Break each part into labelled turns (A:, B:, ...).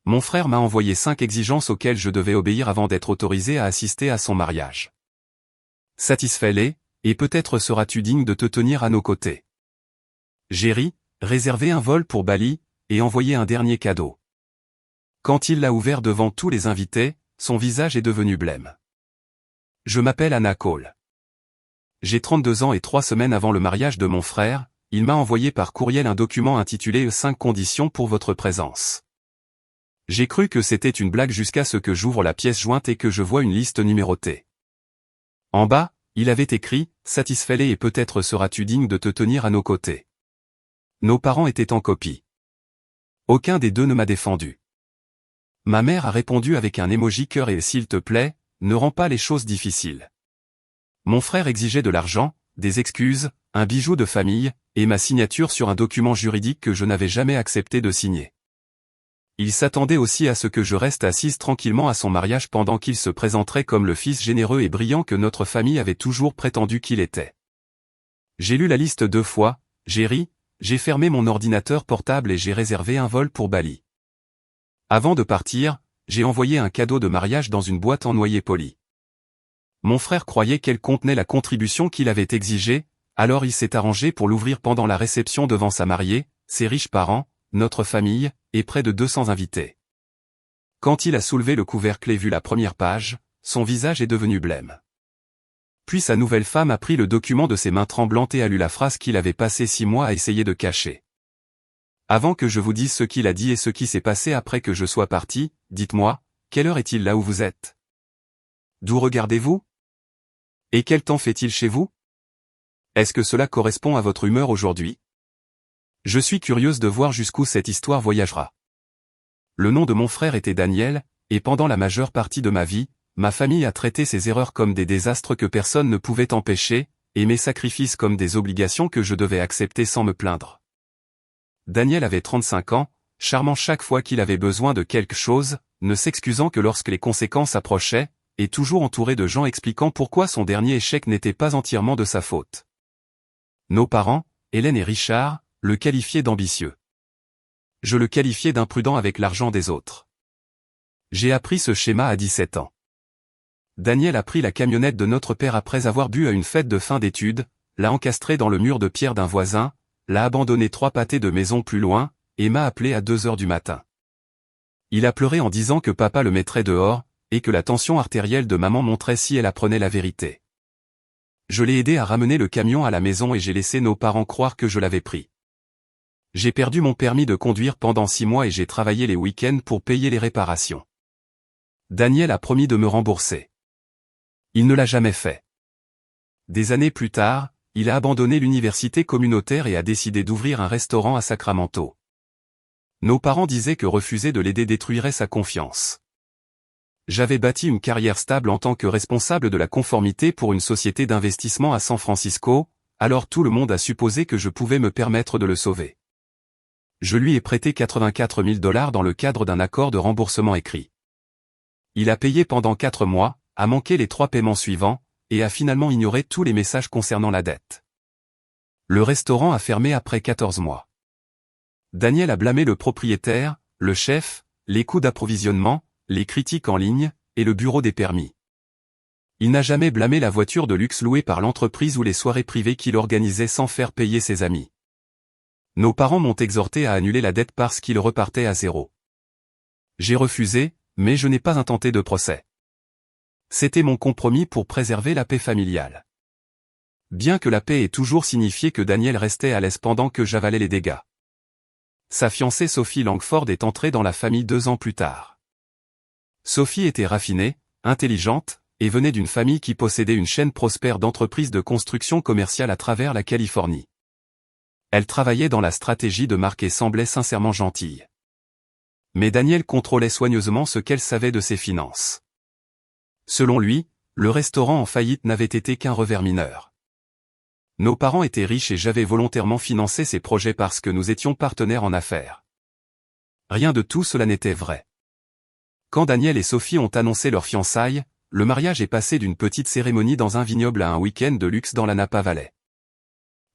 A: Mon frère m'a envoyé 5 exigences auxquelles je devais obéir avant d'être autorisé à assister à son mariage. Satisfais-les, et peut-être seras-tu digne de te tenir à nos côtés. J'ai ri, réservé un vol pour Bali, et envoyé un dernier cadeau. Quand il l'a ouvert devant tous les invités, son visage est devenu blême. Je m'appelle Anna Cole. J'ai 32 ans et 3 semaines avant le mariage de mon frère, il m'a envoyé par courriel un document intitulé « 5 conditions pour votre présence ». J'ai cru que c'était une blague jusqu'à ce que j'ouvre la pièce jointe et que je vois une liste numérotée. En bas, il avait écrit « Satisfais-les et peut-être seras-tu digne de te tenir à nos côtés ». Nos parents étaient en copie. Aucun des deux ne m'a défendu. Ma mère a répondu avec un emoji cœur et s'il te plaît, ne rends pas les choses difficiles. Mon frère exigeait de l'argent, des excuses, un bijou de famille, et ma signature sur un document juridique que je n'avais jamais accepté de signer. Il s'attendait aussi à ce que je reste assise tranquillement à son mariage pendant qu'il se présenterait comme le fils généreux et brillant que notre famille avait toujours prétendu qu'il était. J'ai lu la liste 2 fois, j'ai ri, j'ai fermé mon ordinateur portable et j'ai réservé un vol pour Bali. Avant de partir, j'ai envoyé un cadeau de mariage dans une boîte en noyer poli. Mon frère croyait qu'elle contenait la contribution qu'il avait exigée, alors il s'est arrangé pour l'ouvrir pendant la réception devant sa mariée, ses riches parents, notre famille, et près de 200 invités. Quand il a soulevé le couvercle et vu la première page, son visage est devenu blême. Puis sa nouvelle femme a pris le document de ses mains tremblantes et a lu la phrase qu'il avait passé 6 mois à essayer de cacher. Avant que je vous dise ce qu'il a dit et ce qui s'est passé après que je sois parti, dites-moi, quelle heure est-il là où vous êtes? D'où regardez-vous? Et quel temps fait-il chez vous? Est-ce que cela correspond à votre humeur aujourd'hui? Je suis curieuse de voir jusqu'où cette histoire voyagera. Le nom de mon frère était Daniel, et pendant la majeure partie de ma vie, ma famille a traité ses erreurs comme des désastres que personne ne pouvait empêcher, et mes sacrifices comme des obligations que je devais accepter sans me plaindre. Daniel avait 35 ans, charmant chaque fois qu'il avait besoin de quelque chose, ne s'excusant que lorsque les conséquences approchaient, et toujours entouré de gens expliquant pourquoi son dernier échec n'était pas entièrement de sa faute. Nos parents, Hélène et Richard, le qualifiaient d'ambitieux. Je le qualifiais d'imprudent avec l'argent des autres. J'ai appris ce schéma à 17 ans. Daniel a pris la camionnette de notre père après avoir bu à une fête de fin d'études, l'a encastrée dans le mur de pierre d'un voisin, l'a abandonné 3 pâtés de maison plus loin, et m'a appelé à 2 heures du matin. Il a pleuré en disant que papa le mettrait dehors, et que la tension artérielle de maman montrait si elle apprenait la vérité. Je l'ai aidé à ramener le camion à la maison et j'ai laissé nos parents croire que je l'avais pris. J'ai perdu mon permis de conduire pendant 6 mois et j'ai travaillé les week-ends pour payer les réparations. Daniel a promis de me rembourser. Il ne l'a jamais fait. Des années plus tard, il a abandonné l'université communautaire et a décidé d'ouvrir un restaurant à Sacramento. Nos parents disaient que refuser de l'aider détruirait sa confiance. J'avais bâti une carrière stable en tant que responsable de la conformité pour une société d'investissement à San Francisco, alors tout le monde a supposé que je pouvais me permettre de le sauver. Je lui ai prêté 84 000 $ dans le cadre d'un accord de remboursement écrit. Il a payé pendant 4 mois, a manqué les 3 paiements suivants, et a finalement ignoré tous les messages concernant la dette. Le restaurant a fermé après 14 mois. Daniel a blâmé le propriétaire, le chef, les coûts d'approvisionnement, les critiques en ligne, et le bureau des permis. Il n'a jamais blâmé la voiture de luxe louée par l'entreprise ou les soirées privées qu'il organisait sans faire payer ses amis. Nos parents m'ont exhorté à annuler la dette parce qu'il repartait à zéro. J'ai refusé, mais je n'ai pas intenté de procès. C'était mon compromis pour préserver la paix familiale. Bien que la paix ait toujours signifié que Daniel restait à l'aise pendant que j'avalais les dégâts. Sa fiancée Sophie Langford est entrée dans la famille 2 ans plus tard. Sophie était raffinée, intelligente, et venait d'une famille qui possédait une chaîne prospère d'entreprises de construction commerciale à travers la Californie. Elle travaillait dans la stratégie de marque et semblait sincèrement gentille. Mais Daniel contrôlait soigneusement ce qu'elle savait de ses finances. Selon lui, le restaurant en faillite n'avait été qu'un revers mineur. Nos parents étaient riches et j'avais volontairement financé ces projets parce que nous étions partenaires en affaires. Rien de tout cela n'était vrai. Quand Daniel et Sophie ont annoncé leur fiançailles, le mariage est passé d'une petite cérémonie dans un vignoble à un week-end de luxe dans la Napa Valley.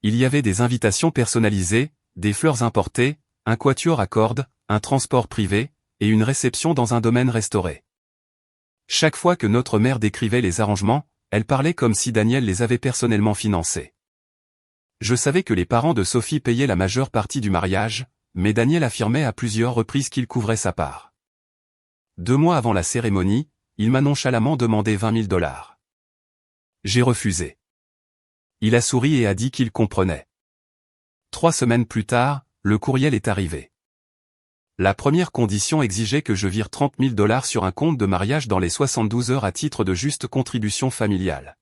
A: Il y avait des invitations personnalisées, des fleurs importées, un quatuor à cordes, un transport privé, et une réception dans un domaine restauré. Chaque fois que notre mère décrivait les arrangements, elle parlait comme si Daniel les avait personnellement financés. Je savais que les parents de Sophie payaient la majeure partie du mariage, mais Daniel affirmait à plusieurs reprises qu'il couvrait sa part. 2 mois avant la cérémonie, il m'a nonchalamment demandé 20 000 $. J'ai refusé. Il a souri et a dit qu'il comprenait. 3 semaines plus tard, le courriel est arrivé. La première condition exigeait que je vire 30 000 $ sur un compte de mariage dans les 72 heures à titre de juste contribution familiale.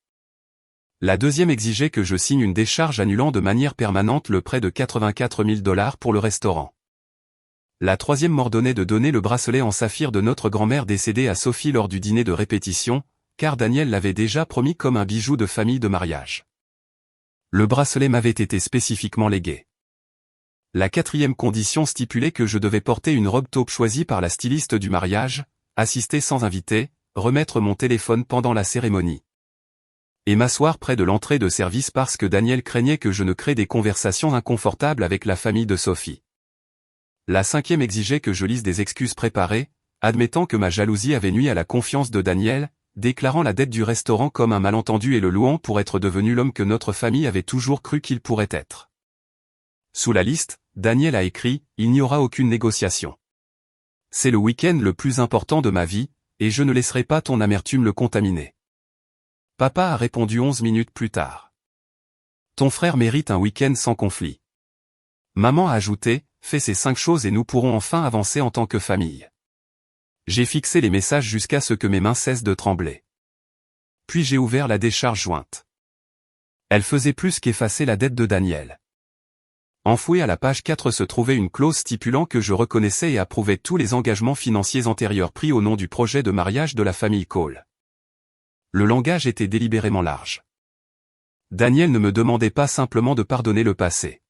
A: La deuxième exigeait que je signe une décharge annulant de manière permanente le prêt de 84 000 $ pour le restaurant. La troisième m'ordonnait de donner le bracelet en saphir de notre grand-mère décédée à Sophie lors du dîner de répétition, car Daniel l'avait déjà promis comme un bijou de famille de mariage. Le bracelet m'avait été spécifiquement légué. La quatrième condition stipulait que je devais porter une robe taupe choisie par la styliste du mariage, assister sans invité, remettre mon téléphone pendant la cérémonie. Et m'asseoir près de l'entrée de service parce que Daniel craignait que je ne crée des conversations inconfortables avec la famille de Sophie. La cinquième exigeait que je lise des excuses préparées, admettant que ma jalousie avait nui à la confiance de Daniel, déclarant la dette du restaurant comme un malentendu et le louant pour être devenu l'homme que notre famille avait toujours cru qu'il pourrait être. Sous la liste, Daniel a écrit « Il n'y aura aucune négociation. C'est le week-end le plus important de ma vie, et je ne laisserai pas ton amertume le contaminer. » Papa a répondu 11 minutes plus tard. « Ton frère mérite un week-end sans conflit. » Maman a ajouté « Fais ces 5 choses et nous pourrons enfin avancer en tant que famille. » J'ai fixé les messages jusqu'à ce que mes mains cessent de trembler. Puis j'ai ouvert la décharge jointe. Elle faisait plus qu'effacer la dette de Daniel. Enfouie à la page 4 se trouvait une clause stipulant que je reconnaissais et approuvais tous les engagements financiers antérieurs pris au nom du projet de mariage de la famille Cole. Le langage était délibérément large. Daniel ne me demandait pas simplement de pardonner le passé.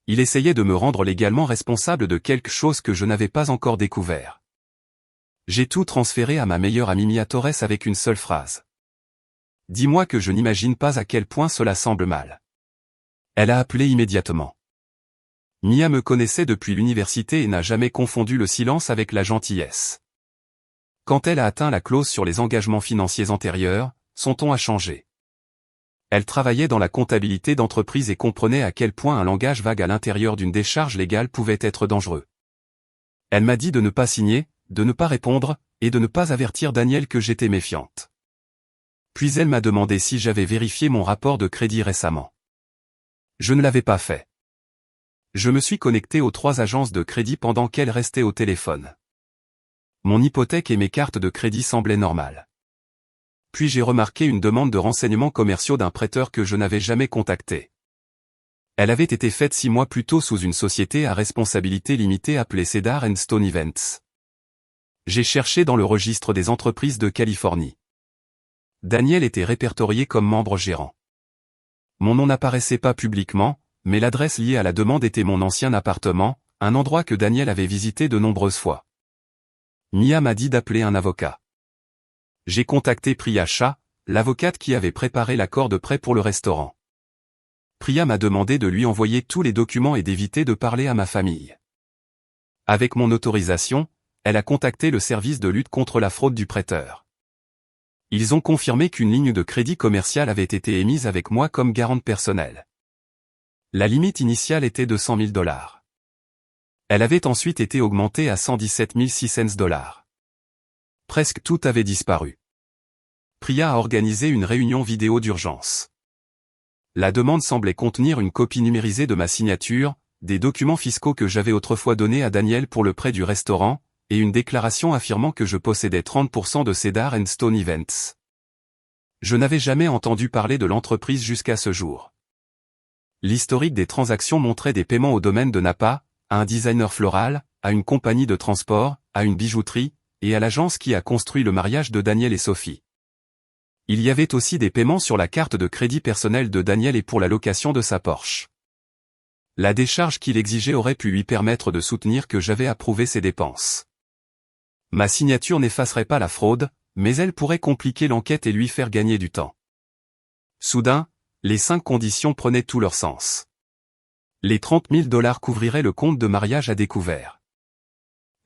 A: Il essayait de me rendre légalement responsable de quelque chose que je n'avais pas encore découvert. J'ai tout transféré à ma meilleure amie Mia Torres avec une seule phrase. « Dis-moi que je n'imagine pas à quel point cela semble mal. » Elle a appelé immédiatement. Mia me connaissait depuis l'université et n'a jamais confondu le silence avec la gentillesse. Quand elle a atteint la clause sur les engagements financiers antérieurs, son ton a changé. Elle travaillait dans la comptabilité d'entreprise et comprenait à quel point un langage vague à l'intérieur d'une décharge légale pouvait être dangereux. Elle m'a dit de ne pas signer, de ne pas répondre, et de ne pas avertir Daniel que j'étais méfiante. Puis elle m'a demandé si j'avais vérifié mon rapport de crédit récemment. Je ne l'avais pas fait. Je me suis connecté aux 3 agences de crédit pendant qu'elle restait au téléphone. Mon hypothèque et mes cartes de crédit semblaient normales. Puis j'ai remarqué une demande de renseignements commerciaux d'un prêteur que je n'avais jamais contacté. Elle avait été faite 6 mois plus tôt sous une société à responsabilité limitée appelée Cedar & Stone Events. J'ai cherché dans le registre des entreprises de Californie. Daniel était répertorié comme membre gérant. Mon nom n'apparaissait pas publiquement, mais l'adresse liée à la demande était mon ancien appartement, un endroit que Daniel avait visité de nombreuses fois. Mia m'a dit d'appeler un avocat. J'ai contacté Priya Shah, l'avocate qui avait préparé l'accord de prêt pour le restaurant. Priya m'a demandé de lui envoyer tous les documents et d'éviter de parler à ma famille. Avec mon autorisation, elle a contacté le service de lutte contre la fraude du prêteur. Ils ont confirmé qu'une ligne de crédit commercial avait été émise avec moi comme garante personnelle. La limite initiale était de 100 000 $. Elle avait ensuite été augmentée à 117 600 $. Presque tout avait disparu. Priya a organisé une réunion vidéo d'urgence. La demande semblait contenir une copie numérisée de ma signature, des documents fiscaux que j'avais autrefois donnés à Daniel pour le prêt du restaurant, et une déclaration affirmant que je possédais 30% de Cedar & Stone Events. Je n'avais jamais entendu parler de l'entreprise jusqu'à ce jour. L'historique des transactions montrait des paiements au domaine de Napa, à un designer floral, à une compagnie de transport, à une bijouterie, et à l'agence qui a construit le mariage de Daniel et Sophie. Il y avait aussi des paiements sur la carte de crédit personnelle de Daniel et pour la location de sa Porsche. La décharge qu'il exigeait aurait pu lui permettre de soutenir que j'avais approuvé ses dépenses. Ma signature n'effacerait pas la fraude, mais elle pourrait compliquer l'enquête et lui faire gagner du temps. Soudain, les 5 conditions prenaient tout leur sens. Les 30 000 $ couvriraient le compte de mariage à découvert.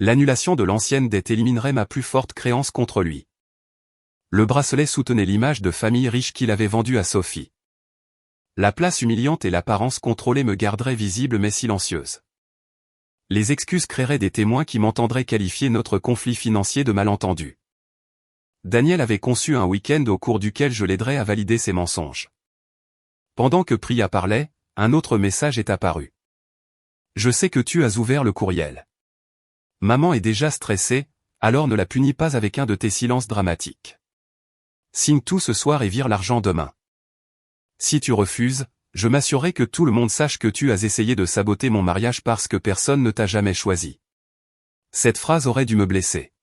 A: L'annulation de l'ancienne dette éliminerait ma plus forte créance contre lui. Le bracelet soutenait l'image de famille riche qu'il avait vendue à Sophie. La place humiliante et l'apparence contrôlée me garderaient visible mais silencieuse. Les excuses créeraient des témoins qui m'entendraient qualifier notre conflit financier de malentendu. Daniel avait conçu un week-end au cours duquel je l'aiderais à valider ses mensonges. Pendant que Priya parlait, un autre message est apparu. Je sais que tu as ouvert le courriel. Maman est déjà stressée, alors ne la punis pas avec un de tes silences dramatiques. Signe tout ce soir et vire l'argent demain. Si tu refuses, je m'assurerai que tout le monde sache que tu as essayé de saboter mon mariage parce que personne ne t'a jamais choisi. Cette phrase aurait dû me blesser.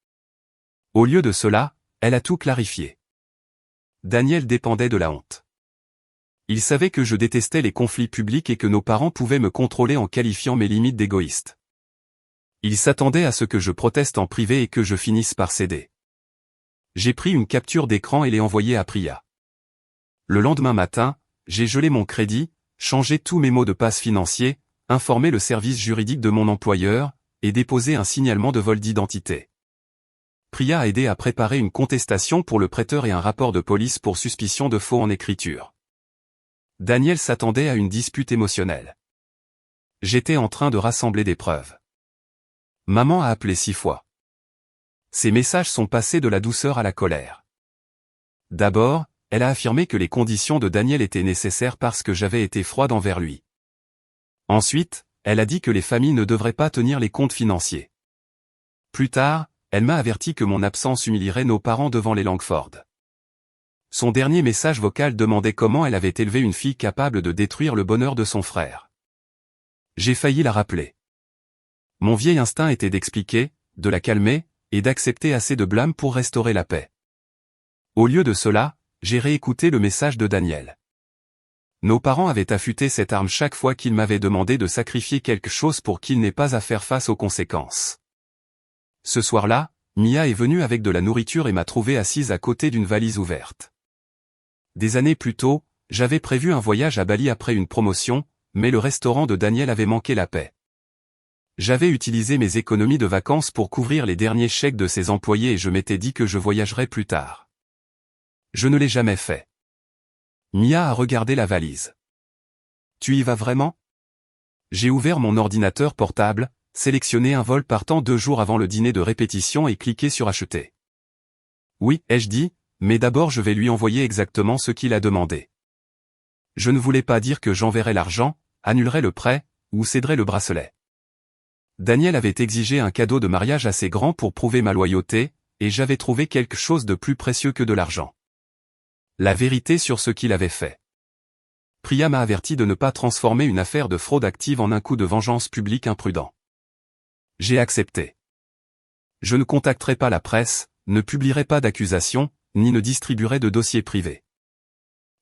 A: Au lieu de cela, elle a tout clarifié. Daniel dépendait de la honte. Il savait que je détestais les conflits publics et que nos parents pouvaient me contrôler en qualifiant mes limites d'égoïste. Il s'attendait à ce que je proteste en privé et que je finisse par céder. J'ai pris une capture d'écran et l'ai envoyée à Priya. Le lendemain matin, j'ai gelé mon crédit, changé tous mes mots de passe financier, informé le service juridique de mon employeur, et déposé un signalement de vol d'identité. Priya a aidé à préparer une contestation pour le prêteur et un rapport de police pour suspicion de faux en écriture. Daniel s'attendait à une dispute émotionnelle. J'étais en train de rassembler des preuves. Maman a appelé 6 fois. Ses messages sont passés de la douceur à la colère. D'abord, elle a affirmé que les conditions de Daniel étaient nécessaires parce que j'avais été froide envers lui. Ensuite, elle a dit que les familles ne devraient pas tenir les comptes financiers. Plus tard, elle m'a averti que mon absence humilierait nos parents devant les Langford. Son dernier message vocal demandait comment elle avait élevé une fille capable de détruire le bonheur de son frère. J'ai failli la rappeler. Mon vieil instinct était d'expliquer, de la calmer, et d'accepter assez de blâme pour restaurer la paix. Au lieu de cela, j'ai réécouté le message de Daniel. Nos parents avaient affûté cette arme chaque fois qu'ils m'avaient demandé de sacrifier quelque chose pour qu'ils n'aient pas à faire face aux conséquences. Ce soir-là, Mia est venue avec de la nourriture et m'a trouvé assise à côté d'une valise ouverte. Des années plus tôt, j'avais prévu un voyage à Bali après une promotion, mais le restaurant de Daniel avait manqué la paix. J'avais utilisé mes économies de vacances pour couvrir les derniers chèques de ses employés et je m'étais dit que je voyagerais plus tard. Je ne l'ai jamais fait. Mia a regardé la valise. Tu y vas vraiment? J'ai ouvert mon ordinateur portable, sélectionné un vol partant 2 jours avant le dîner de répétition et cliqué sur acheter. Oui, ai-je dit, mais d'abord je vais lui envoyer exactement ce qu'il a demandé. Je ne voulais pas dire que j'enverrais l'argent, annulerais le prêt, ou céderais le bracelet. Daniel avait exigé un cadeau de mariage assez grand pour prouver ma loyauté, et j'avais trouvé quelque chose de plus précieux que de l'argent. La vérité sur ce qu'il avait fait. Priya m'a averti de ne pas transformer une affaire de fraude active en un coup de vengeance publique imprudent. J'ai accepté. Je ne contacterai pas la presse, ne publierai pas d'accusations, ni ne distribuerai de dossiers privés.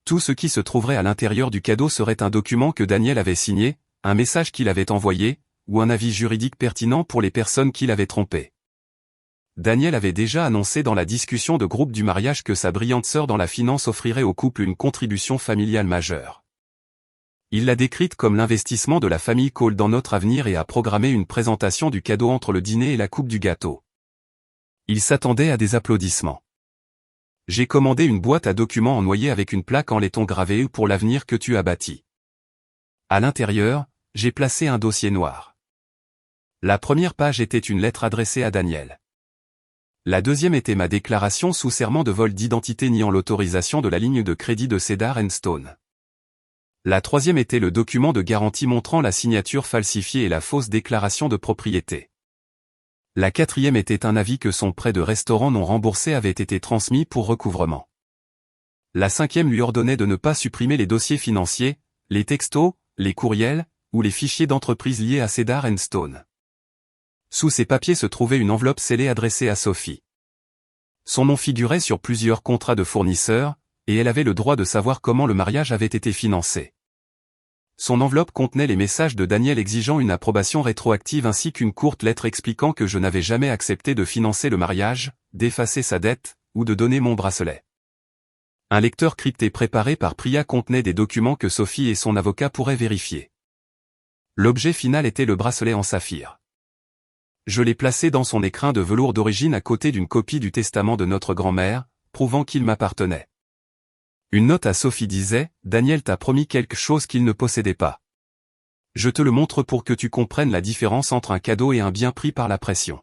A: Tout ce qui se trouverait à l'intérieur du cadeau serait un document que Daniel avait signé, un message qu'il avait envoyé, ou un avis juridique pertinent pour les personnes qui l'avaient trompé. Daniel avait déjà annoncé dans la discussion de groupe du mariage que sa brillante sœur dans la finance offrirait au couple une contribution familiale majeure. Il l'a décrite comme l'investissement de la famille Cole dans notre avenir et a programmé une présentation du cadeau entre le dîner et la coupe du gâteau. Il s'attendait à des applaudissements. J'ai commandé une boîte à documents en noyer avec une plaque en laiton gravé pour l'avenir que tu as bâti. À l'intérieur, j'ai placé un dossier noir. La première page était une lettre adressée à Daniel. La deuxième était ma déclaration sous serment de vol d'identité niant l'autorisation de la ligne de crédit de Cedar & Stone. La troisième était le document de garantie montrant la signature falsifiée et la fausse déclaration de propriété. La quatrième était un avis que son prêt de restaurant non remboursé avait été transmis pour recouvrement. La cinquième lui ordonnait de ne pas supprimer les dossiers financiers, les textos, les courriels, ou les fichiers d'entreprise liés à Cedar & Stone. Sous ces papiers se trouvait une enveloppe scellée adressée à Sophie. Son nom figurait sur plusieurs contrats de fournisseurs, et elle avait le droit de savoir comment le mariage avait été financé. Son enveloppe contenait les messages de Daniel exigeant une approbation rétroactive ainsi qu'une courte lettre expliquant que je n'avais jamais accepté de financer le mariage, d'effacer sa dette, ou de donner mon bracelet. Un lecteur crypté préparé par Priya contenait des documents que Sophie et son avocat pourraient vérifier. L'objet final était le bracelet en saphir. Je l'ai placé dans son écrin de velours d'origine à côté d'une copie du testament de notre grand-mère, prouvant qu'il m'appartenait. Une note à Sophie disait « Daniel t'a promis quelque chose qu'il ne possédait pas. Je te le montre pour que tu comprennes la différence entre un cadeau et un bien pris par la pression.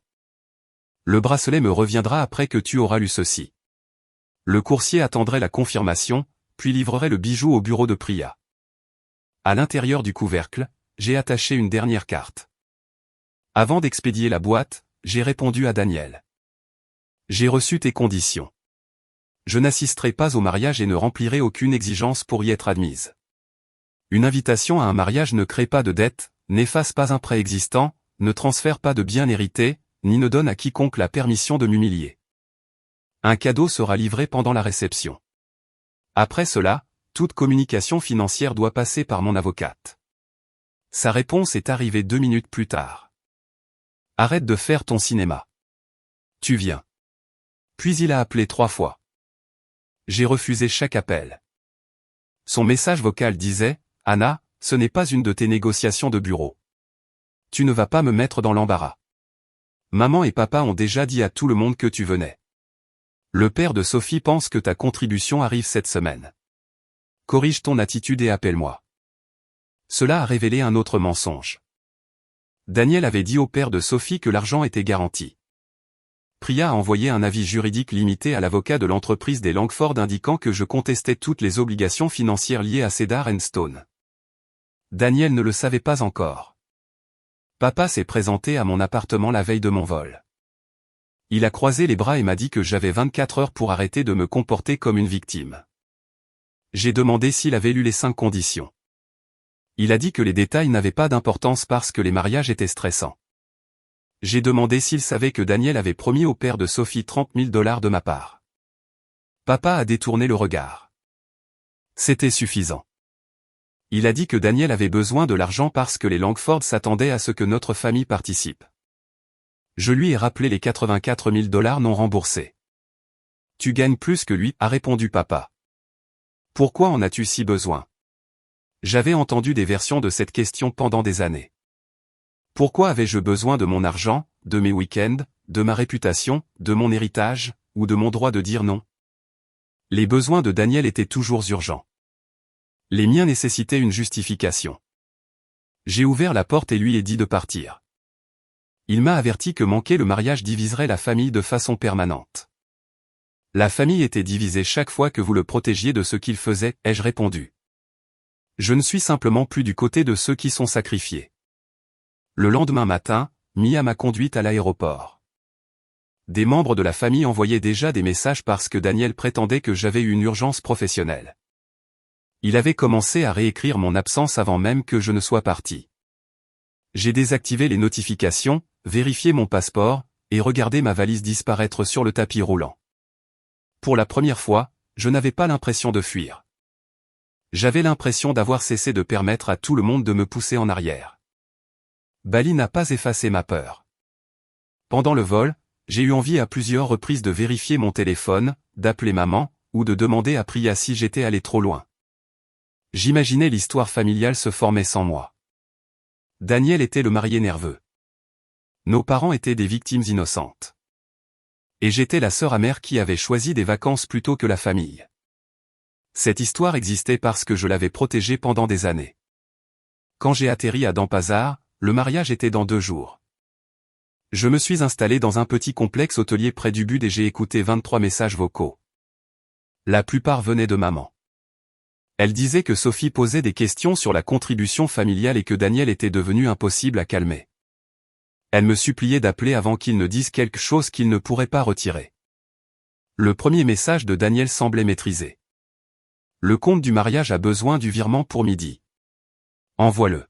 A: Le bracelet me reviendra après que tu auras lu ceci. » Le coursier attendrait la confirmation, puis livrerait le bijou au bureau de Priya. À l'intérieur du couvercle, j'ai attaché une dernière carte. Avant d'expédier la boîte, j'ai répondu à Daniel. J'ai reçu tes conditions. Je n'assisterai pas au mariage et ne remplirai aucune exigence pour y être admise. Une invitation à un mariage ne crée pas de dette, n'efface pas un prêt existant, ne transfère pas de biens hérités, ni ne donne à quiconque la permission de m'humilier. Un cadeau sera livré pendant la réception. Après cela, toute communication financière doit passer par mon avocate. Sa réponse est arrivée 2 minutes plus tard. Arrête de faire ton cinéma. Tu viens. Puis il a appelé 3 fois. J'ai refusé chaque appel. Son message vocal disait « Anna, ce n'est pas une de tes négociations de bureau. Tu ne vas pas me mettre dans l'embarras. Maman et papa ont déjà dit à tout le monde que tu venais. Le père de Sophie pense que ta contribution arrive cette semaine. Corrige ton attitude et appelle-moi. » Cela a révélé un autre mensonge. Daniel avait dit au père de Sophie que l'argent était garanti. Priya a envoyé un avis juridique limité à l'avocat de l'entreprise des Langford indiquant que je contestais toutes les obligations financières liées à Cedar & Stone. Daniel ne le savait pas encore. Papa s'est présenté à mon appartement la veille de mon vol. Il a croisé les bras et m'a dit que j'avais 24 heures pour arrêter de me comporter comme une victime. J'ai demandé s'il avait lu les 5 conditions. Il a dit que les détails n'avaient pas d'importance parce que les mariages étaient stressants. J'ai demandé s'il savait que Daniel avait promis au père de Sophie $30 000 de ma part. Papa a détourné le regard. C'était suffisant. Il a dit que Daniel avait besoin de l'argent parce que les Langford s'attendaient à ce que notre famille participe. Je lui ai rappelé les $84 000 non remboursés. Tu gagnes plus que lui, a répondu papa. Pourquoi en as-tu si besoin? J'avais entendu des versions de cette question pendant des années. Pourquoi avais-je besoin de mon argent, de mes week-ends, de ma réputation, de mon héritage, ou de mon droit de dire non? Les besoins de Daniel étaient toujours urgents. Les miens nécessitaient une justification. J'ai ouvert la porte et lui ai dit de partir. Il m'a averti que manquer le mariage diviserait la famille de façon permanente. La famille était divisée chaque fois que vous le protégiez de ce qu'il faisait, ai-je répondu. Je ne suis simplement plus du côté de ceux qui sont sacrifiés. Le lendemain matin, Mia m'a conduite à l'aéroport. Des membres de la famille envoyaient déjà des messages parce que Daniel prétendait que j'avais eu une urgence professionnelle. Il avait commencé à réécrire mon absence avant même que je ne sois parti. J'ai désactivé les notifications, vérifié mon passeport, et regardé ma valise disparaître sur le tapis roulant. Pour la première fois, je n'avais pas l'impression de fuir. J'avais l'impression d'avoir cessé de permettre à tout le monde de me pousser en arrière. Bali n'a pas effacé ma peur. Pendant le vol, j'ai eu envie à plusieurs reprises de vérifier mon téléphone, d'appeler maman, ou de demander à Priya si j'étais allé trop loin. J'imaginais l'histoire familiale se former sans moi. Daniel était le marié nerveux. Nos parents étaient des victimes innocentes. Et j'étais la sœur amère qui avait choisi des vacances plutôt que la famille. Cette histoire existait parce que je l'avais protégée pendant des années. Quand j'ai atterri à Denpasar, le mariage était dans 2 jours. Je me suis installé dans un petit complexe hôtelier près du but et j'ai écouté 23 messages vocaux. La plupart venaient de maman. Elle disait que Sophie posait des questions sur la contribution familiale et que Daniel était devenu impossible à calmer. Elle me suppliait d'appeler avant qu'il ne dise quelque chose qu'il ne pourrait pas retirer. Le premier message de Daniel semblait maîtrisé. Le compte du mariage a besoin du virement pour midi. Envoie-le.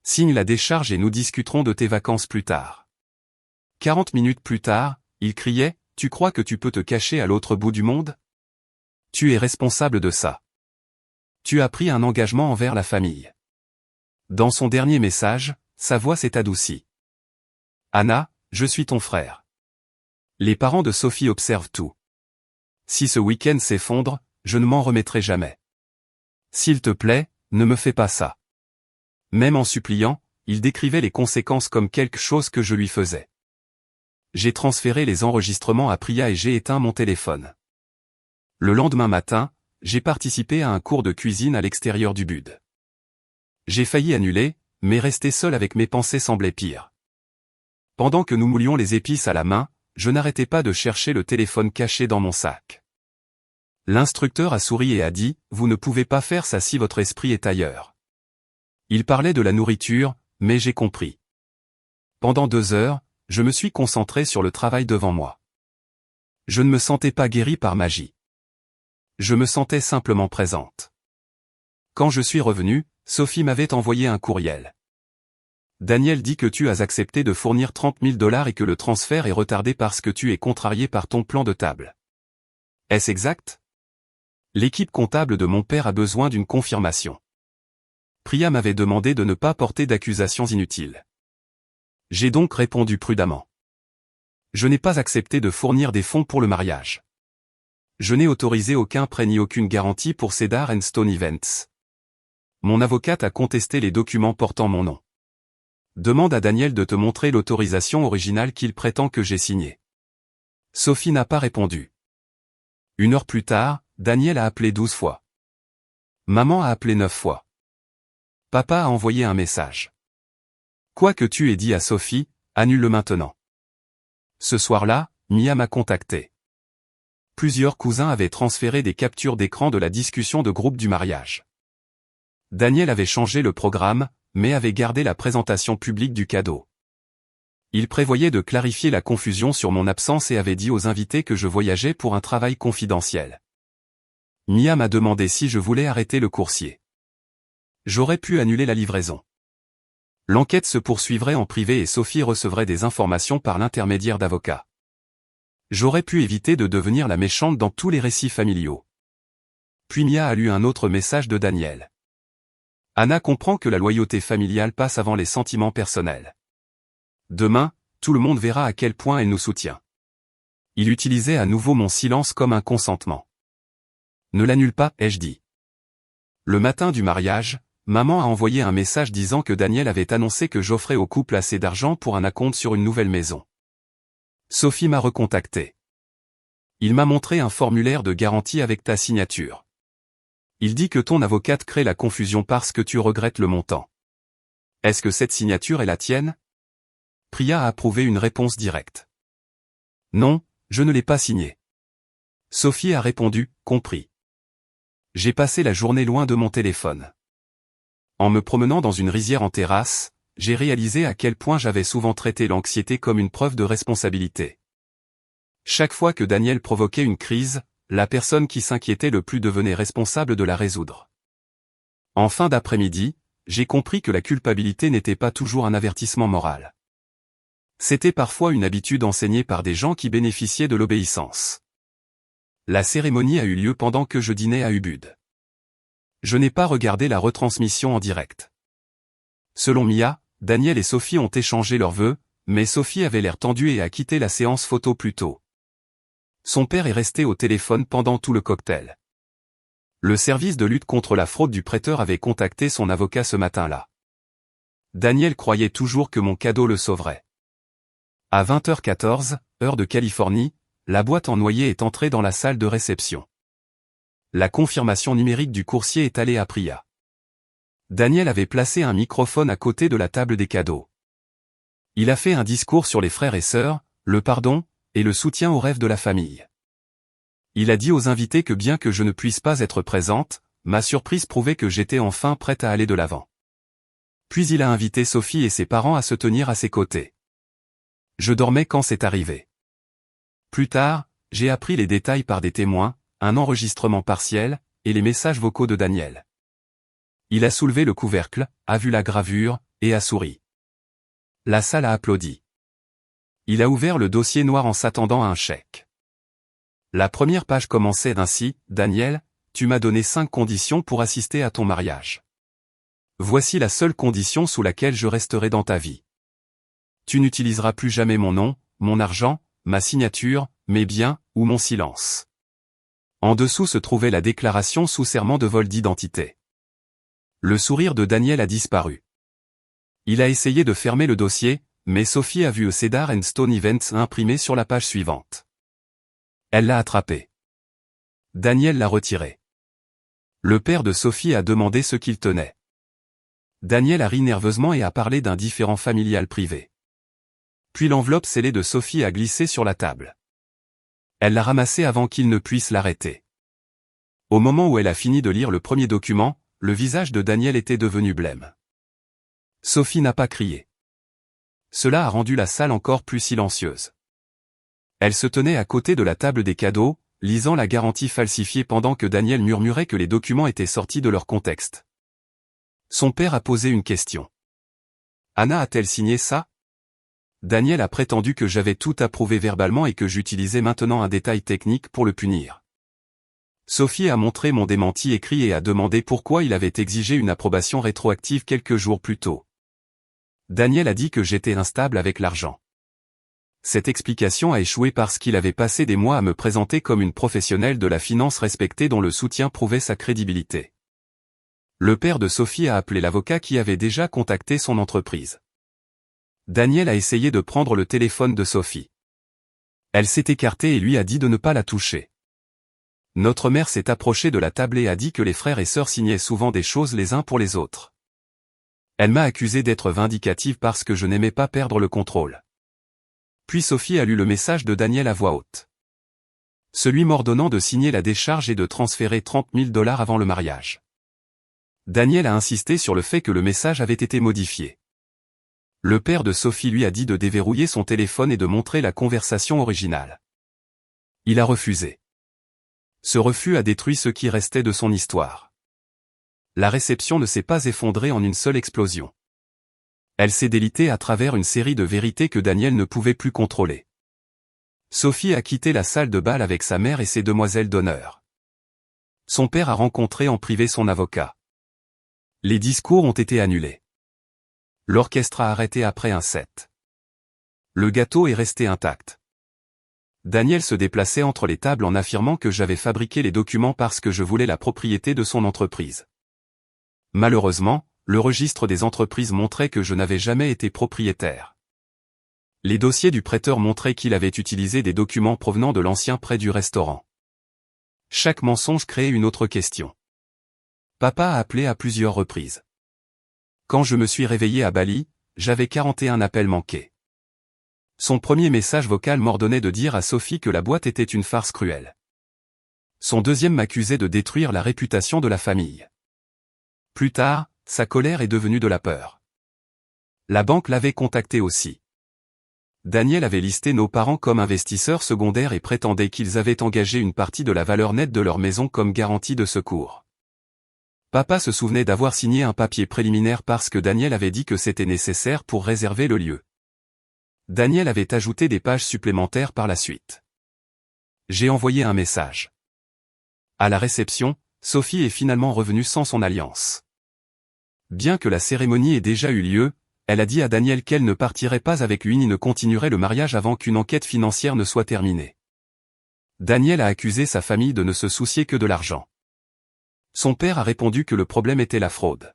A: Signe la décharge et nous discuterons de tes vacances plus tard. 40 minutes plus tard, il criait, « Tu crois que tu peux te cacher à l'autre bout du monde? Tu es responsable de ça. Tu as pris un engagement envers la famille. » Dans son dernier message, sa voix s'est adoucie. « Anna, je suis ton frère. Les parents de Sophie observent tout. Si ce week-end s'effondre, je ne m'en remettrai jamais. S'il te plaît, ne me fais pas ça. » Même en suppliant, il décrivait les conséquences comme quelque chose que je lui faisais. J'ai transféré les enregistrements à Priya et j'ai éteint mon téléphone. Le lendemain matin, j'ai participé à un cours de cuisine à l'extérieur du bud. J'ai failli annuler, mais rester seul avec mes pensées semblait pire. Pendant que nous moulions les épices à la main, je n'arrêtais pas de chercher le téléphone caché dans mon sac. L'instructeur a souri et a dit « Vous ne pouvez pas faire ça si votre esprit est ailleurs ». Il parlait de la nourriture, mais j'ai compris. Pendant 2 heures, je me suis concentré sur le travail devant moi. Je ne me sentais pas guéri par magie. Je me sentais simplement présente. Quand je suis revenu, Sophie m'avait envoyé un courriel. Daniel dit que tu as accepté de fournir 30 000 $ et que le transfert est retardé parce que tu es contrarié par ton plan de table. Est-ce exact? L'équipe comptable de mon père a besoin d'une confirmation. Priya m'avait demandé de ne pas porter d'accusations inutiles. J'ai donc répondu prudemment. Je n'ai pas accepté de fournir des fonds pour le mariage. Je n'ai autorisé aucun prêt ni aucune garantie pour Cedar & Stone Events. Mon avocate a contesté les documents portant mon nom. Demande à Daniel de te montrer l'autorisation originale qu'il prétend que j'ai signée. Sophie n'a pas répondu. 1 heure plus tard, Daniel a appelé 12 fois. Maman a appelé 9 fois. Papa a envoyé un message. Quoi que tu aies dit à Sophie, annule-le maintenant. Ce soir-là, Mia m'a contacté. Plusieurs cousins avaient transféré des captures d'écran de la discussion de groupe du mariage. Daniel avait changé le programme, mais avait gardé la présentation publique du cadeau. Il prévoyait de clarifier la confusion sur mon absence et avait dit aux invités que je voyageais pour un travail confidentiel. Mia m'a demandé si je voulais arrêter le coursier. J'aurais pu annuler la livraison. L'enquête se poursuivrait en privé et Sophie recevrait des informations par l'intermédiaire d'avocats. J'aurais pu éviter de devenir la méchante dans tous les récits familiaux. Puis Mia a lu un autre message de Daniel. Anna comprend que la loyauté familiale passe avant les sentiments personnels. Demain, tout le monde verra à quel point elle nous soutient. Il utilisait à nouveau mon silence comme un consentement. Ne l'annule pas, ai-je dit. Le matin du mariage, maman a envoyé un message disant que Daniel avait annoncé que j'offrais au couple assez d'argent pour un acompte sur une nouvelle maison. Sophie m'a recontacté. Il m'a montré un formulaire de garantie avec ta signature. Il dit que ton avocate crée la confusion parce que tu regrettes le montant. Est-ce que cette signature est la tienne? Priya a approuvé une réponse directe. Non, je ne l'ai pas signée. Sophie a répondu, compris. J'ai passé la journée loin de mon téléphone. En me promenant dans une rizière en terrasse, j'ai réalisé à quel point j'avais souvent traité l'anxiété comme une preuve de responsabilité. Chaque fois que Daniel provoquait une crise, la personne qui s'inquiétait le plus devenait responsable de la résoudre. En fin d'après-midi, j'ai compris que la culpabilité n'était pas toujours un avertissement moral. C'était parfois une habitude enseignée par des gens qui bénéficiaient de l'obéissance. La cérémonie a eu lieu pendant que je dînais à Ubud. Je n'ai pas regardé la retransmission en direct. Selon Mia, Daniel et Sophie ont échangé leurs vœux, mais Sophie avait l'air tendue et a quitté la séance photo plus tôt. Son père est resté au téléphone pendant tout le cocktail. Le service de lutte contre la fraude du prêteur avait contacté son avocat ce matin-là. Daniel croyait toujours que mon cadeau le sauverait. À 20h14, heure de Californie, la boîte en noyer est entrée dans la salle de réception. La confirmation numérique du coursier est allée à Priya. Daniel avait placé un microphone à côté de la table des cadeaux. Il a fait un discours sur les frères et sœurs, le pardon, et le soutien aux rêves de la famille. Il a dit aux invités que bien que je ne puisse pas être présente, ma surprise prouvait que j'étais enfin prête à aller de l'avant. Puis il a invité Sophie et ses parents à se tenir à ses côtés. Je dormais quand c'est arrivé. Plus tard, j'ai appris les détails par des témoins, un enregistrement partiel, et les messages vocaux de Daniel. Il a soulevé le couvercle, a vu la gravure, et a souri. La salle a applaudi. Il a ouvert le dossier noir en s'attendant à un chèque. La première page commençait ainsi, « Daniel, tu m'as donné 5 conditions pour assister à ton mariage. Voici la seule condition sous laquelle je resterai dans ta vie. Tu n'utiliseras plus jamais mon nom, mon argent, ma signature, mes biens, ou mon silence. » En dessous se trouvait la déclaration sous serment de vol d'identité. Le sourire de Daniel a disparu. Il a essayé de fermer le dossier, mais Sophie a vu Cedar & Stone Events imprimé sur la page suivante. Elle l'a attrapé. Daniel l'a retiré. Le père de Sophie a demandé ce qu'il tenait. Daniel a ri nerveusement et a parlé d'un différend familial privé. Puis l'enveloppe scellée de Sophie a glissé sur la table. Elle l'a ramassée avant qu'il ne puisse l'arrêter. Au moment où elle a fini de lire le premier document, le visage de Daniel était devenu blême. Sophie n'a pas crié. Cela a rendu la salle encore plus silencieuse. Elle se tenait à côté de la table des cadeaux, lisant la garantie falsifiée pendant que Daniel murmurait que les documents étaient sortis de leur contexte. Son père a posé une question. Anna a-t-elle signé ça? Daniel a prétendu que j'avais tout approuvé verbalement et que j'utilisais maintenant un détail technique pour le punir. Sophie a montré mon démenti écrit et a demandé pourquoi il avait exigé une approbation rétroactive quelques jours plus tôt. Daniel a dit que j'étais instable avec l'argent. Cette explication a échoué parce qu'il avait passé des mois à me présenter comme une professionnelle de la finance respectée dont le soutien prouvait sa crédibilité. Le père de Sophie a appelé l'avocat qui avait déjà contacté son entreprise. Daniel a essayé de prendre le téléphone de Sophie. Elle s'est écartée et lui a dit de ne pas la toucher. Notre mère s'est approchée de la table et a dit que les frères et sœurs signaient souvent des choses les uns pour les autres. Elle m'a accusé d'être vindicative parce que je n'aimais pas perdre le contrôle. Puis Sophie a lu le message de Daniel à voix haute. Celui m'ordonnant de signer la décharge et de transférer 30 000 $ avant le mariage. Daniel a insisté sur le fait que le message avait été modifié. Le père de Sophie lui a dit de déverrouiller son téléphone et de montrer la conversation originale. Il a refusé. Ce refus a détruit ce qui restait de son histoire. La réception ne s'est pas effondrée en une seule explosion. Elle s'est délitée à travers une série de vérités que Daniel ne pouvait plus contrôler. Sophie a quitté la salle de bal avec sa mère et ses demoiselles d'honneur. Son père a rencontré en privé son avocat. Les discours ont été annulés. L'orchestre a arrêté après un set. Le gâteau est resté intact. Daniel se déplaçait entre les tables en affirmant que j'avais fabriqué les documents parce que je voulais la propriété de son entreprise. Malheureusement, le registre des entreprises montrait que je n'avais jamais été propriétaire. Les dossiers du prêteur montraient qu'il avait utilisé des documents provenant de l'ancien prêt du restaurant. Chaque mensonge créait une autre question. Papa a appelé à plusieurs reprises. Quand je me suis réveillé à Bali, j'avais 41 appels manqués. Son premier message vocal m'ordonnait de dire à Sophie que la boîte était une farce cruelle. Son deuxième m'accusait de détruire la réputation de la famille. Plus tard, sa colère est devenue de la peur. La banque l'avait contacté aussi. Daniel avait listé nos parents comme investisseurs secondaires et prétendait qu'ils avaient engagé une partie de la valeur nette de leur maison comme garantie de secours. Papa se souvenait d'avoir signé un papier préliminaire parce que Daniel avait dit que c'était nécessaire pour réserver le lieu. Daniel avait ajouté des pages supplémentaires par la suite. J'ai envoyé un message. À la réception, Sophie est finalement revenue sans son alliance. Bien que la cérémonie ait déjà eu lieu, elle a dit à Daniel qu'elle ne partirait pas avec lui ni ne continuerait le mariage avant qu'une enquête financière ne soit terminée. Daniel a accusé sa famille de ne se soucier que de l'argent. Son père a répondu que le problème était la fraude.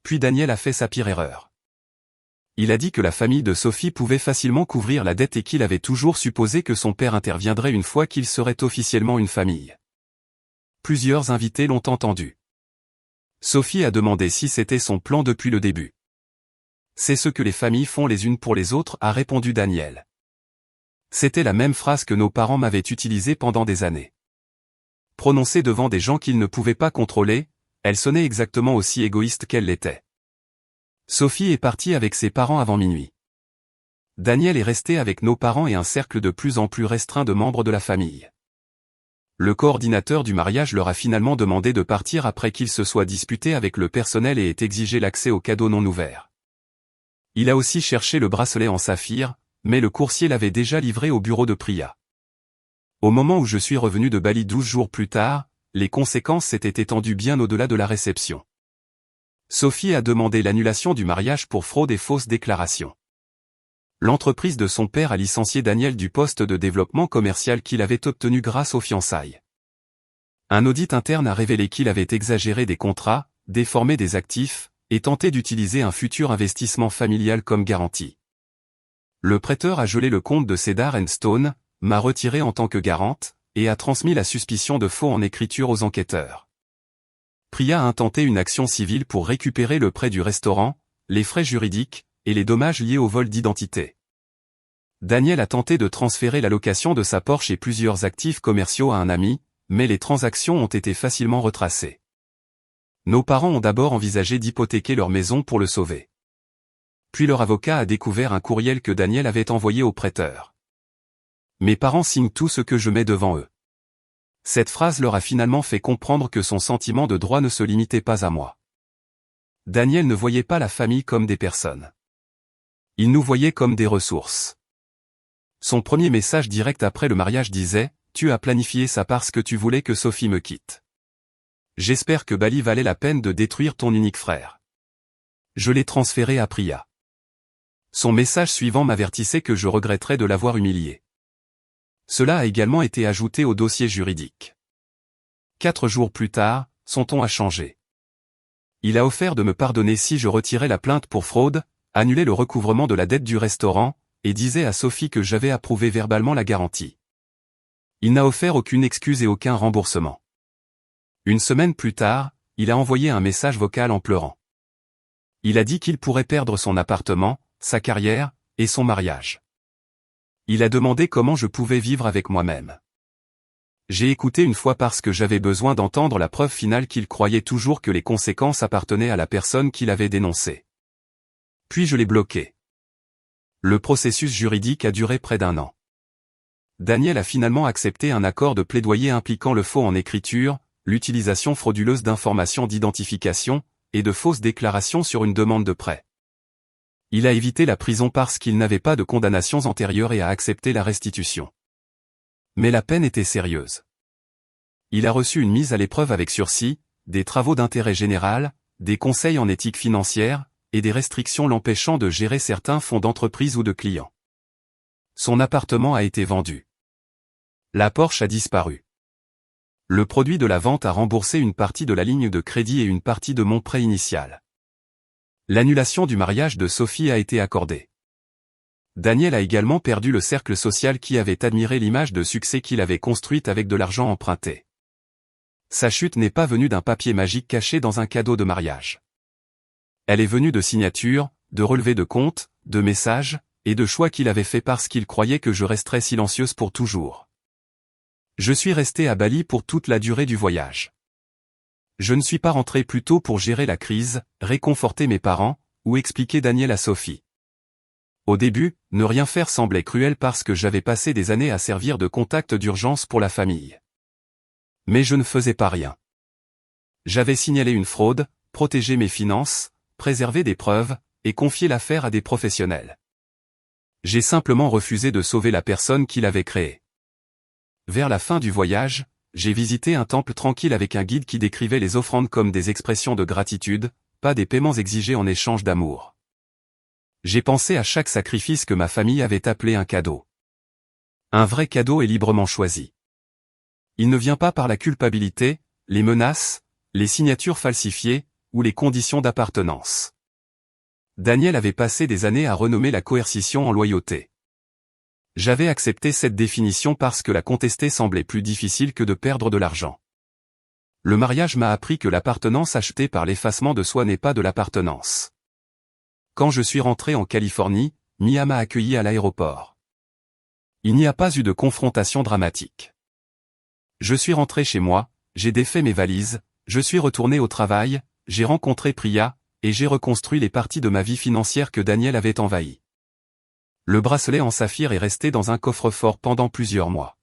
A: Puis Daniel a fait sa pire erreur. Il a dit que la famille de Sophie pouvait facilement couvrir la dette et qu'il avait toujours supposé que son père interviendrait une fois qu'il serait officiellement une famille. Plusieurs invités l'ont entendu. Sophie a demandé si c'était son plan depuis le début. C'est ce que les familles font les unes pour les autres, a répondu Daniel. C'était la même phrase que nos parents m'avaient utilisée pendant des années. Prononcée devant des gens qu'ils ne pouvaient pas contrôler, elle sonnait exactement aussi égoïste qu'elle l'était. Sophie est partie avec ses parents avant minuit. Daniel est resté avec nos parents et un cercle de plus en plus restreint de membres de la famille. Le coordinateur du mariage leur a finalement demandé de partir après qu'ils se soient disputés avec le personnel et ait exigé l'accès aux cadeaux non ouverts. Il a aussi cherché le bracelet en saphir, mais le coursier l'avait déjà livré au bureau de Priya. Au moment où je suis revenu de Bali 12 jours plus tard, les conséquences s'étaient étendues bien au-delà de la réception. Sophie a demandé l'annulation du mariage pour fraude et fausses déclarations. L'entreprise de son père a licencié Daniel du poste de développement commercial qu'il avait obtenu grâce aux fiançailles. Un audit interne a révélé qu'il avait exagéré des contrats, déformé des actifs, et tentait d'utiliser un futur investissement familial comme garantie. Le prêteur a gelé le compte de Cedar & Stone, m'a retiré en tant que garante, et a transmis la suspicion de faux en écriture aux enquêteurs. Priya a intenté une action civile pour récupérer le prêt du restaurant, les frais juridiques, et les dommages liés au vol d'identité. Daniel a tenté de transférer la location de sa Porsche et plusieurs actifs commerciaux à un ami, mais les transactions ont été facilement retracées. Nos parents ont d'abord envisagé d'hypothéquer leur maison pour le sauver. Puis leur avocat a découvert un courriel que Daniel avait envoyé au prêteur. Mes parents signent tout ce que je mets devant eux. Cette phrase leur a finalement fait comprendre que son sentiment de droit ne se limitait pas à moi. Daniel ne voyait pas la famille comme des personnes. Il nous voyait comme des ressources. Son premier message direct après le mariage disait « Tu as planifié ça parce que tu voulais que Sophie me quitte. J'espère que Bali valait la peine de détruire ton unique frère. Je l'ai transféré à Priya. » Son message suivant m'avertissait que je regretterais de l'avoir humilié. Cela a également été ajouté au dossier juridique. 4 jours plus tard, son ton a changé. Il a offert de me pardonner si je retirais la plainte pour fraude, annulais le recouvrement de la dette du restaurant, et disait à Sophie que j'avais approuvé verbalement la garantie. Il n'a offert aucune excuse et aucun remboursement. Une semaine plus tard, il a envoyé un message vocal en pleurant. Il a dit qu'il pourrait perdre son appartement, sa carrière, et son mariage. Il a demandé comment je pouvais vivre avec moi-même. J'ai écouté une fois parce que j'avais besoin d'entendre la preuve finale qu'il croyait toujours que les conséquences appartenaient à la personne qui l'avait dénoncé. Puis je l'ai bloqué. Le processus juridique a duré près d'1 an. Daniel a finalement accepté un accord de plaidoyer impliquant le faux en écriture, l'utilisation frauduleuse d'informations d'identification, et de fausses déclarations sur une demande de prêt. Il a évité la prison parce qu'il n'avait pas de condamnations antérieures et a accepté la restitution. Mais la peine était sérieuse. Il a reçu une mise à l'épreuve avec sursis, des travaux d'intérêt général, des conseils en éthique financière, et des restrictions l'empêchant de gérer certains fonds d'entreprise ou de clients. Son appartement a été vendu. La Porsche a disparu. Le produit de la vente a remboursé une partie de la ligne de crédit et une partie de mon prêt initial. L'annulation du mariage de Sophie a été accordée. Daniel a également perdu le cercle social qui avait admiré l'image de succès qu'il avait construite avec de l'argent emprunté. Sa chute n'est pas venue d'un papier magique caché dans un cadeau de mariage. Elle est venue de signatures, de relevés de comptes, de messages, et de choix qu'il avait fait parce qu'il croyait que je resterais silencieuse pour toujours. Je suis restée à Bali pour toute la durée du voyage. Je ne suis pas rentrée plus tôt pour gérer la crise, réconforter mes parents, ou expliquer Daniel à Sophie. Au début, ne rien faire semblait cruel parce que j'avais passé des années à servir de contact d'urgence pour la famille. Mais je ne faisais pas rien. J'avais signalé une fraude, protégé mes finances, préservé des preuves, et confié l'affaire à des professionnels. J'ai simplement refusé de sauver la personne qui l'avait créée. Vers la fin du voyage, j'ai visité un temple tranquille avec un guide qui décrivait les offrandes comme des expressions de gratitude, pas des paiements exigés en échange d'amour. J'ai pensé à chaque sacrifice que ma famille avait appelé un cadeau. Un vrai cadeau est librement choisi. Il ne vient pas par la culpabilité, les menaces, les signatures falsifiées, ou les conditions d'appartenance. Daniel avait passé des années à renommer la coercition en loyauté. J'avais accepté cette définition parce que la contester semblait plus difficile que de perdre de l'argent. Le mariage m'a appris que l'appartenance achetée par l'effacement de soi n'est pas de l'appartenance. Quand je suis rentré en Californie, Mia m'a accueilli à l'aéroport. Il n'y a pas eu de confrontation dramatique. Je suis rentré chez moi, j'ai défait mes valises, je suis retourné au travail, j'ai rencontré Priya, et j'ai reconstruit les parties de ma vie financière que Daniel avait envahies. Le bracelet en saphir est resté dans un coffre-fort pendant plusieurs mois.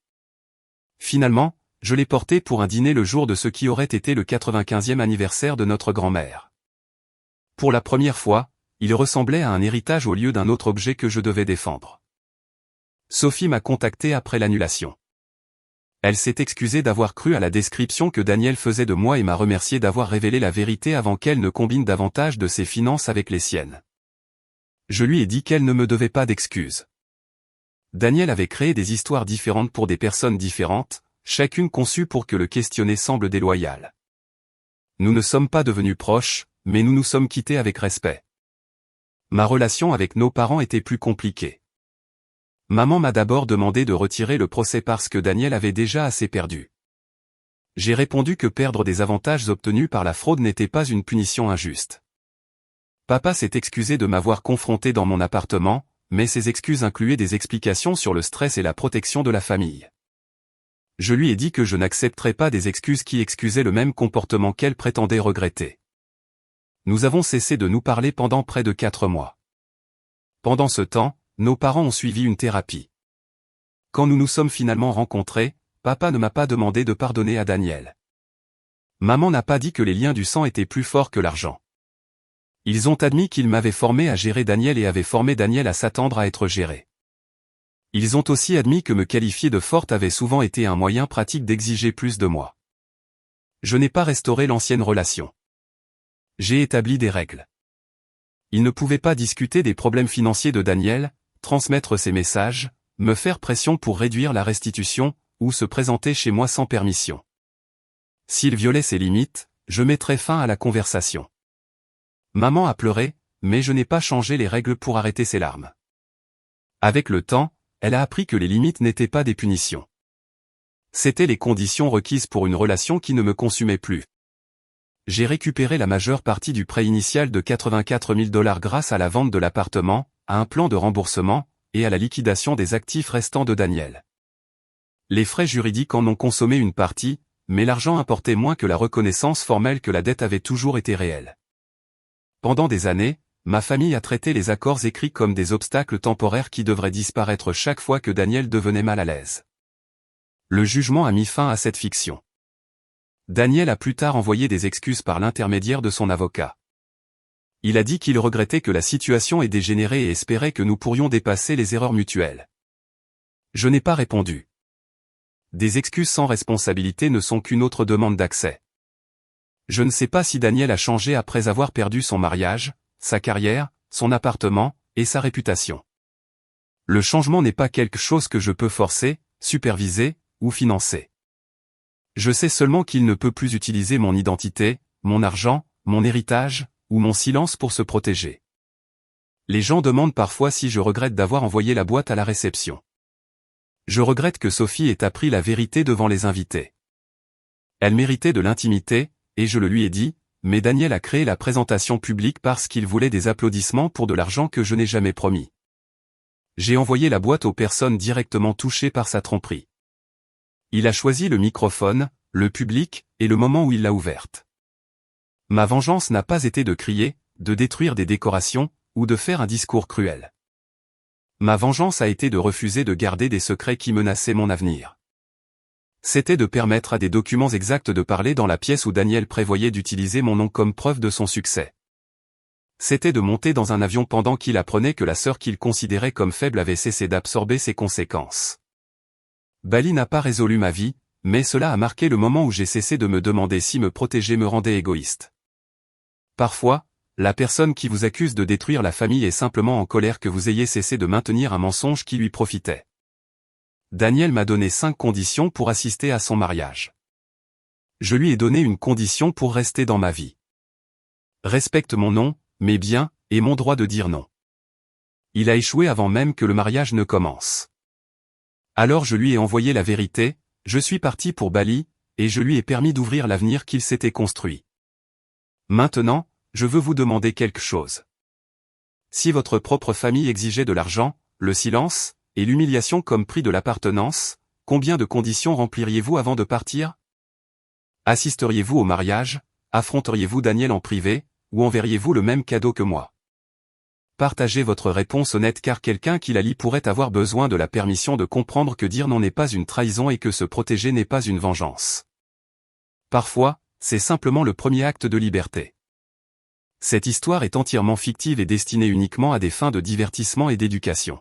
A: Finalement, je l'ai porté pour un dîner le jour de ce qui aurait été le 95e anniversaire de notre grand-mère. Pour la première fois, il ressemblait à un héritage au lieu d'un autre objet que je devais défendre. Sophie m'a contacté après l'annulation. Elle s'est excusée d'avoir cru à la description que Daniel faisait de moi et m'a remercié d'avoir révélé la vérité avant qu'elle ne combine davantage de ses finances avec les siennes. Je lui ai dit qu'elle ne me devait pas d'excuses. Daniel avait créé des histoires différentes pour des personnes différentes, chacune conçue pour que le questionner semble déloyal. Nous ne sommes pas devenus proches, mais nous nous sommes quittés avec respect. Ma relation avec nos parents était plus compliquée. Maman m'a d'abord demandé de retirer le procès parce que Daniel avait déjà assez perdu. J'ai répondu que perdre des avantages obtenus par la fraude n'était pas une punition injuste. Papa s'est excusé de m'avoir confronté dans mon appartement, mais ses excuses incluaient des explications sur le stress et la protection de la famille. Je lui ai dit que je n'accepterais pas des excuses qui excusaient le même comportement qu'elle prétendait regretter. Nous avons cessé de nous parler pendant près de 4 mois. Pendant ce temps, nos parents ont suivi une thérapie. Quand nous nous sommes finalement rencontrés, papa ne m'a pas demandé de pardonner à Daniel. Maman n'a pas dit que les liens du sang étaient plus forts que l'argent. Ils ont admis qu'ils m'avaient formé à gérer Daniel et avaient formé Daniel à s'attendre à être géré. Ils ont aussi admis que me qualifier de forte avait souvent été un moyen pratique d'exiger plus de moi. Je n'ai pas restauré l'ancienne relation. J'ai établi des règles. Ils ne pouvaient pas discuter des problèmes financiers de Daniel, transmettre ses messages, me faire pression pour réduire la restitution, ou se présenter chez moi sans permission. S'ils violaient ces limites, je mettrais fin à la conversation. Maman a pleuré, mais je n'ai pas changé les règles pour arrêter ses larmes. Avec le temps, elle a appris que les limites n'étaient pas des punitions. C'étaient les conditions requises pour une relation qui ne me consumait plus. J'ai récupéré la majeure partie du prêt initial de 84 000 $ grâce à la vente de l'appartement, à un plan de remboursement, et à la liquidation des actifs restants de Daniel. Les frais juridiques en ont consommé une partie, mais l'argent importait moins que la reconnaissance formelle que la dette avait toujours été réelle. Pendant des années, ma famille a traité les accords écrits comme des obstacles temporaires qui devraient disparaître chaque fois que Daniel devenait mal à l'aise. Le jugement a mis fin à cette fiction. Daniel a plus tard envoyé des excuses par l'intermédiaire de son avocat. Il a dit qu'il regrettait que la situation ait dégénéré et espérait que nous pourrions dépasser les erreurs mutuelles. Je n'ai pas répondu. Des excuses sans responsabilité ne sont qu'une autre demande d'accès. Je ne sais pas si Daniel a changé après avoir perdu son mariage, sa carrière, son appartement, et sa réputation. Le changement n'est pas quelque chose que je peux forcer, superviser, ou financer. Je sais seulement qu'il ne peut plus utiliser mon identité, mon argent, mon héritage, ou mon silence pour se protéger. Les gens demandent parfois si je regrette d'avoir envoyé la boîte à la réception. Je regrette que Sophie ait appris la vérité devant les invités. Elle méritait de l'intimité, et je le lui ai dit, mais Daniel a créé la présentation publique parce qu'il voulait des applaudissements pour de l'argent que je n'ai jamais promis. J'ai envoyé la boîte aux personnes directement touchées par sa tromperie. Il a choisi le microphone, le public, et le moment où il l'a ouverte. Ma vengeance n'a pas été de crier, de détruire des décorations, ou de faire un discours cruel. Ma vengeance a été de refuser de garder des secrets qui menaçaient mon avenir. C'était de permettre à des documents exacts de parler dans la pièce où Daniel prévoyait d'utiliser mon nom comme preuve de son succès. C'était de monter dans un avion pendant qu'il apprenait que la sœur qu'il considérait comme faible avait cessé d'absorber ses conséquences. Bali n'a pas résolu ma vie, mais cela a marqué le moment où j'ai cessé de me demander si me protéger me rendait égoïste. Parfois, la personne qui vous accuse de détruire la famille est simplement en colère que vous ayez cessé de maintenir un mensonge qui lui profitait. Daniel m'a donné 5 conditions pour assister à son mariage. Je lui ai donné une condition pour rester dans ma vie. Respecte mon nom, mes biens, et mon droit de dire non. Il a échoué avant même que le mariage ne commence. Alors je lui ai envoyé la vérité, je suis parti pour Bali, et je lui ai permis d'ouvrir l'avenir qu'il s'était construit. Maintenant, je veux vous demander quelque chose. Si votre propre famille exigeait de l'argent, le silence, et l'humiliation comme prix de l'appartenance, combien de conditions rempliriez-vous avant de partir? Assisteriez-vous au mariage, affronteriez-vous Daniel en privé, ou enverriez-vous le même cadeau que moi? Partagez votre réponse honnête car quelqu'un qui la lit pourrait avoir besoin de la permission de comprendre que dire non n'est pas une trahison et que se protéger n'est pas une vengeance. Parfois, c'est simplement le premier acte de liberté. Cette histoire est entièrement fictive et destinée uniquement à des fins de divertissement et d'éducation.